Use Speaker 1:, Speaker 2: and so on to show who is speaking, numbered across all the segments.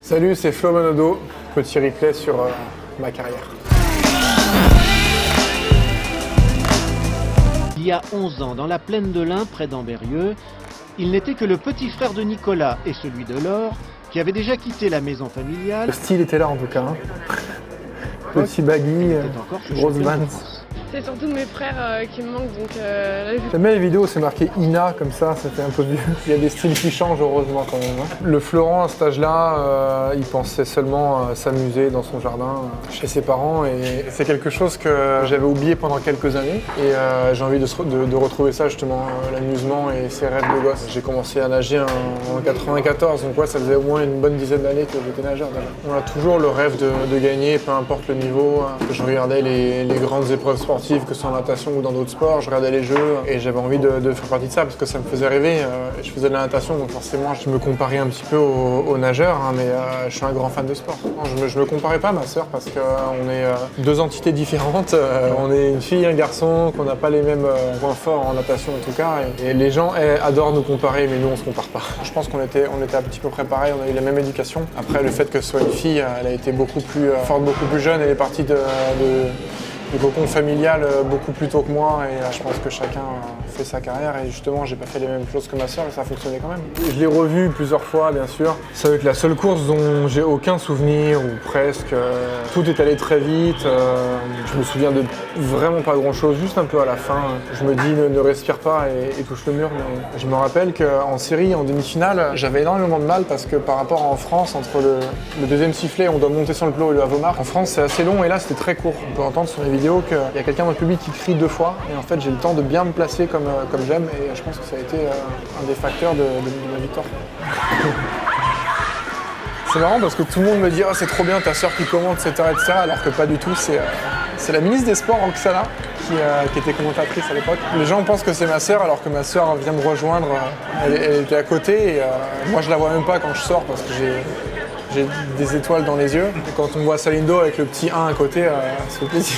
Speaker 1: Salut, c'est Flo Manodo. Petit replay sur ma carrière.
Speaker 2: Il y a 11 ans, dans la plaine de l'Ain, près d'Ambérieux, il n'était que le petit frère de Nicolas et celui de Laure, qui avait déjà quitté la maison familiale.
Speaker 1: Le style était là en tout cas. Petit baggy, grosse vanne.
Speaker 3: C'est surtout mes frères qui me manquent, donc
Speaker 1: J'aime bien les vidéos où c'est marqué Ina comme ça fait un peu vieux. Il y a des styles qui changent heureusement quand même. Le Florent à cet âge-là, il pensait seulement s'amuser dans son jardin chez ses parents et c'est quelque chose que j'avais oublié pendant quelques années et j'ai envie de retrouver ça justement, l'amusement et ses rêves de gosse. J'ai commencé à nager en 94, donc ouais, ça faisait au moins une bonne dizaine d'années que j'étais nageur déjà. On a toujours le rêve de gagner, peu importe le niveau. Je regardais les grandes épreuves sportives, que ce soit en natation ou dans d'autres sports, je regardais les jeux et j'avais envie de faire partie de ça parce que ça me faisait rêver. Je faisais de la natation donc forcément je me comparais un petit peu aux nageurs, mais je suis un grand fan de sport. Je me comparais pas à ma sœur parce qu'on est deux entités différentes. On est une fille et un garçon, qu'on n'a pas les mêmes points forts en natation en tout cas et les gens adorent nous comparer mais nous on se compare pas. Je pense qu'on était un petit peu préparés, on a eu la même éducation. Après le fait que ce soit une fille, elle a été beaucoup plus forte, beaucoup plus jeune, elle est partie de cocon familial beaucoup plus tôt que moi et je pense que chacun fait sa carrière et justement j'ai pas fait les mêmes choses que ma soeur et ça a fonctionné quand même. Je l'ai revu plusieurs fois bien sûr. Ça va être la seule course dont j'ai aucun souvenir ou presque. Tout est allé très vite. Je me souviens de vraiment pas grand chose, juste un peu à la fin. Je me dis ne respire pas et touche le mur mais je me rappelle qu'en série, en demi-finale, j'avais énormément de mal parce que par rapport en France, entre le deuxième sifflet, on doit monter sur le plot et le Avomar. En France c'est assez long et là c'était très court. On peut entendre sur les vidéo qu'il y a quelqu'un dans le public qui crie deux fois et en fait j'ai le temps de bien me placer comme j'aime et je pense que ça a été un des facteurs de ma victoire. C'est marrant parce que tout le monde me dit « Oh c'est trop bien ta sœur qui commente, etc. etc. » alors que pas du tout, c'est la ministre des Sports, Roxana, qui était commentatrice à l'époque. Les gens pensent que c'est ma sœur alors que ma sœur vient me rejoindre, elle était à côté et moi je la vois même pas quand je sors parce que j'ai des étoiles dans les yeux. Et quand on voit Salindo avec le petit 1 à côté, ça fait plaisir.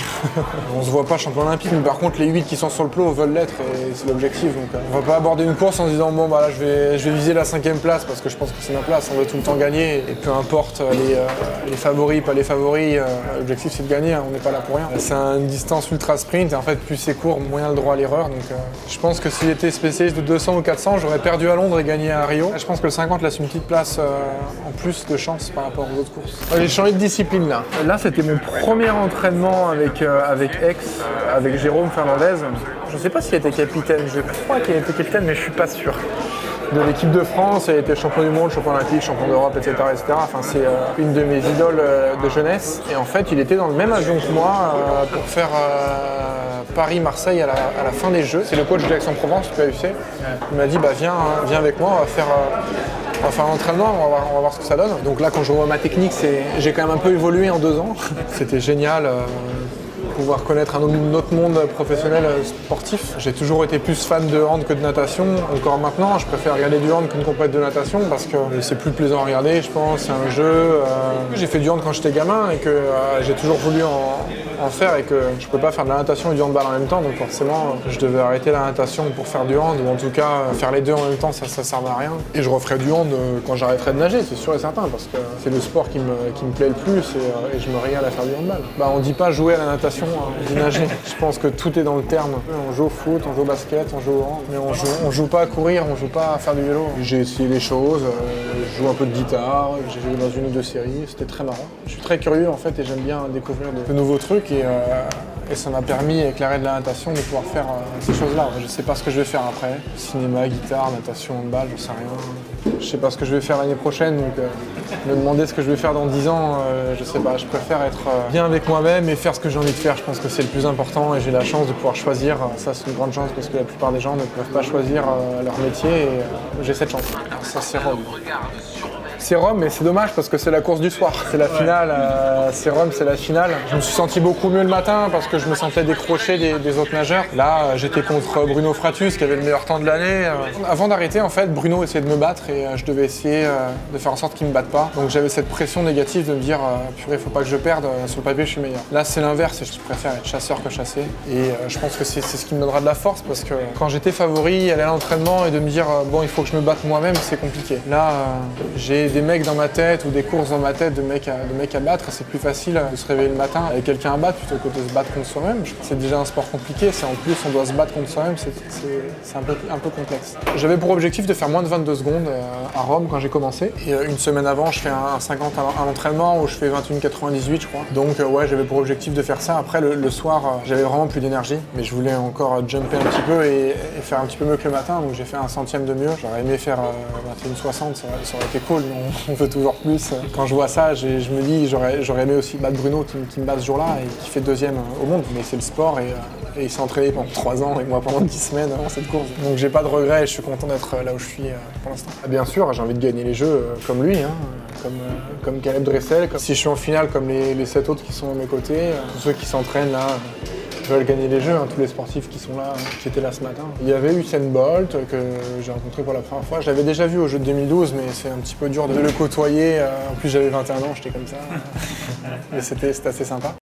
Speaker 1: On se voit pas champion olympique, mais par contre les 8 qui sont sur le plot veulent l'être et c'est l'objectif. Donc on va pas aborder une course en se disant bon bah là je vais viser la 5e place parce que je pense que c'est ma place, on veut tout le temps gagner et peu importe les favoris, pas les favoris, l'objectif c'est de gagner, on n'est pas là pour rien. C'est une distance ultra sprint et en fait plus c'est court, moins il y a le droit à l'erreur. Donc je pense que si j'étais spécialiste de 200 ou 400, j'aurais perdu à Londres et gagné à Rio. Je pense que le 50 laisse une petite place en plus de chance par rapport aux autres courses. J'ai changé de discipline là. Là c'était mon premier entraînement avec Aix, avec Jérôme Fernandez. Je ne sais pas s'il était capitaine, je crois qu'il était capitaine mais je suis pas sûr. De l'équipe de France, il était champion du monde, champion olympique, champion d'Europe, etc. Enfin, c'est une de mes idoles de jeunesse. Et en fait, il était dans le même avion que moi pour faire Paris-Marseille à la fin des Jeux. C'est le coach de Aix-en-Provence, PAUC. Il m'a dit bah, viens avec moi, on va faire un entraînement, on va voir ce que ça donne. Donc là, quand je vois ma technique, j'ai quand même un peu évolué en 2 ans. C'était génial. Pouvoir connaître un autre monde professionnel sportif. J'ai toujours été plus fan de hand que de natation. Encore maintenant, je préfère regarder du hand qu'une compète de natation parce que c'est plus plaisant à regarder, je pense. C'est un jeu. J'ai fait du hand quand j'étais gamin et que j'ai toujours voulu en faire et que je ne peux pas faire de la natation et du handball en même temps. Donc forcément, je devais arrêter la natation pour faire du hand ou en tout cas faire les deux en même temps, ça ne servait à rien. Et je referai du hand quand j'arrêterai de nager, c'est sûr et certain parce que c'est le sport qui me plaît le plus et je me régale à faire du handball. On ne dit pas jouer à la natation, on dit nager. Je pense que tout est dans le terme. On joue au foot, on joue au basket, on joue au hand, mais on joue pas à courir, on joue pas à faire du vélo. J'ai essayé des choses, je joue un peu de guitare, j'ai joué dans une ou deux séries, c'était très marrant. Je suis très curieux en fait et j'aime bien découvrir de nouveaux trucs et ça m'a permis avec l'arrêt de la natation de pouvoir faire ces choses-là. Je sais pas ce que je vais faire après. Cinéma, guitare, natation, handball, j'en sais rien. Je sais pas ce que je vais faire l'année prochaine, donc me demander ce que je vais faire dans 10 ans, je sais pas. Je préfère être bien avec moi-même et faire ce que j'ai envie de faire. Je pense que c'est le plus important et j'ai la chance de pouvoir choisir. Ça c'est une grande chance parce que la plupart des gens ne peuvent pas choisir leur métier et j'ai cette chance. Alors, ça c'est Rome. C'est Rome, mais c'est dommage parce que c'est la course du soir. C'est la finale, c'est Rome, c'est la finale. Je me suis senti beaucoup mieux le matin parce que je me sentais décroché des autres nageurs. Là, j'étais contre Bruno Fratus qui avait le meilleur temps de l'année. Avant d'arrêter, en fait, Bruno essayait de me battre et je devais essayer de faire en sorte qu'il me batte pas. Donc j'avais cette pression négative de me dire purée, faut pas que je perde, sur le papier je suis meilleur. Là, c'est l'inverse et je préfère être chasseur que chassé. Et je pense que c'est ce qui me donnera de la force parce que quand j'étais favori, aller à l'entraînement et de me dire bon, il faut que je me batte moi-même, c'est compliqué. Là, j'ai des mecs dans ma tête ou des courses dans ma tête de mecs à battre, c'est plus facile de se réveiller le matin avec quelqu'un à battre plutôt que de se battre contre soi-même. C'est déjà un sport compliqué, c'est en plus on doit se battre contre soi-même, c'est un peu complexe. J'avais pour objectif de faire moins de 22 secondes à Rome quand j'ai commencé. Et une semaine avant, je fais un 50 à l'entraînement où je fais 21,98 je crois. Donc ouais, j'avais pour objectif de faire ça. Après le soir, j'avais vraiment plus d'énergie, mais je voulais encore jumper un petit peu et faire un petit peu mieux que le matin. Donc j'ai fait un centième de mieux. J'aurais aimé faire 21,60, ça aurait été cool, mais on veut toujours plus. Quand je vois ça, je me dis j'aurais aimé aussi battre Bruno qui me bat ce jour-là et qui fait deuxième au monde. Mais c'est le sport et il s'est entraîné pendant 3 ans et moi pendant 10 semaines avant cette course. Donc j'ai pas de regrets et je suis content d'être là où je suis pour l'instant. Bien sûr, j'ai envie de gagner les jeux comme lui, comme Caleb Dressel. Si je suis en finale comme les 7 autres qui sont à mes côtés, tous ceux qui s'entraînent là veulent gagner les jeux, tous les sportifs qui sont là, qui étaient là ce matin. Il y avait Usain Bolt que j'ai rencontré pour la première fois. Je l'avais déjà vu au jeu de 2012, mais c'est un petit peu dur de le côtoyer. En plus j'avais 21 ans, j'étais comme ça. Mais c'était assez sympa.